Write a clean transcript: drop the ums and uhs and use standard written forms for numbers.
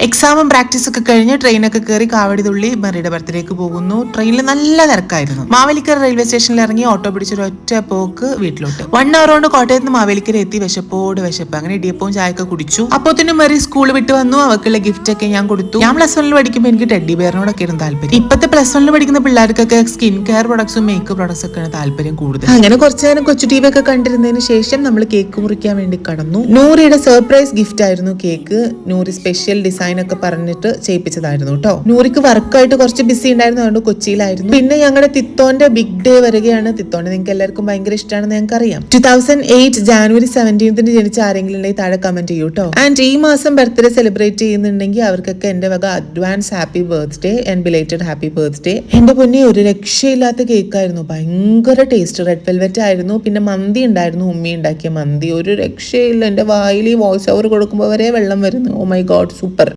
എക്സാമും പ്രാക്ടീസ് ഒക്കെ കഴിഞ്ഞ് ട്രെയിനൊക്കെ കയറി കാവടി തുള്ളി മറിയുടെ ബർത്ത്ഡേക്ക് പോകുന്നു. ട്രെയിനിൽ നല്ല തിരക്കായിരുന്നു. മാവേലിക്കര റെയിൽവേ സ്റ്റേഷനിൽ ഇറങ്ങി ഓട്ടോ പിടിച്ചൊരു ഒറ്റ പോക്ക് വീട്ടിലോട്ട്. 1 hour കൊണ്ട് കോട്ടയത്ത് നിന്ന് മാവേലിക്കര എത്തി. വിശപ്പോട് വിശപ്പ്. അങ്ങനെ ഇടിയപ്പവും ചായയൊക്കെ കുടിച്ചു. അപ്പോഴത്തേനും മറി സ്കൂൾ വിട്ട് വന്നു. അവക്കുള്ള ഗിഫ്റ്റ് ഒക്കെ ഞാൻ കൊടുത്തു. ഞാൻ +1 പഠിക്കുമ്പോൾ എനിക്ക് ടെഡ്ഡി ബെയറിനോടൊക്കെ ആയിരുന്നു താല്പര്യം. ഇപ്പോഴത്തെ +1 പഠിക്കുന്ന പിള്ളേർക്കൊക്കെ സ്കിൻ കെയർ പ്രൊഡക്ട്സും മേക്കപ്പ് പ്രൊഡക്ട്സ് ഒക്കെയാണ് താല്പര്യം കൂടുതൽ. അങ്ങനെ കുറച്ചു നേരം കൊച്ചു ടി വി ഒക്കെ കണ്ടിരുന്നതിന് ശേഷം നമ്മൾ കേക്ക് മുറിക്കാൻ വേണ്ടി കടന്നു. നൂറിയുടെ സർപ്രൈസ് ഗിഫ്റ്റ് ആയിരുന്നു കേക്ക്. നൂറി സ്പെഷ്യൽ ഡിസൈൻ ഒക്കെ പറഞ്ഞിട്ട് ചെയ്യിപ്പിച്ചതായിരുന്നു കേട്ടോ. നൂറിക്ക് വർക്കായിട്ട് കുറച്ച് ബിസി ഉണ്ടായിരുന്നു, അതുകൊണ്ട് കൊച്ചിയിലായിരുന്നു. പിന്നെ ഞങ്ങളുടെ തിത്തോന്റെ ബിഗ് ഡേ വരികയാണ്. തിത്തോന്റെ നിങ്ങൾക്ക് എല്ലാവർക്കും ഭയങ്കര ഇഷ്ടമാണെന്ന് ഞങ്ങൾക്ക് അറിയാം. 2008 January 17 ജനിച്ച ആരെങ്കിലും ഉണ്ടെങ്കിൽ താഴെ കമന്റ് ചെയ്യൂ കേട്ടോ. ആൻഡ് ഈ മാസം ബർത്ത്ഡേ സെലിബ്രേറ്റ് ചെയ്യുന്നുണ്ടെങ്കിൽ അവർക്കൊക്കെ എന്റെ വക advance happy birthday and belated happy birthday. എന്റെ പൊന്നെ, ഒരു രക്ഷയില്ലാത്ത കേക്കായിരുന്നു. ഭയങ്കര ടേസ്റ്റ്. റെഡ് വെൽവെറ്റ് ആയിരുന്നു. പിന്നെ മന്തി ഉണ്ടായിരുന്നു, ഉമ്മി ഉണ്ടാക്കിയ മന്തി. ഒരു രക്ഷയില്ല. എന്റെ വായിൽ വോയിസ് ഓവർ കൊടുക്കുമ്പോൾ വരെ വെള്ളം വരുന്നു. Oh my god, super.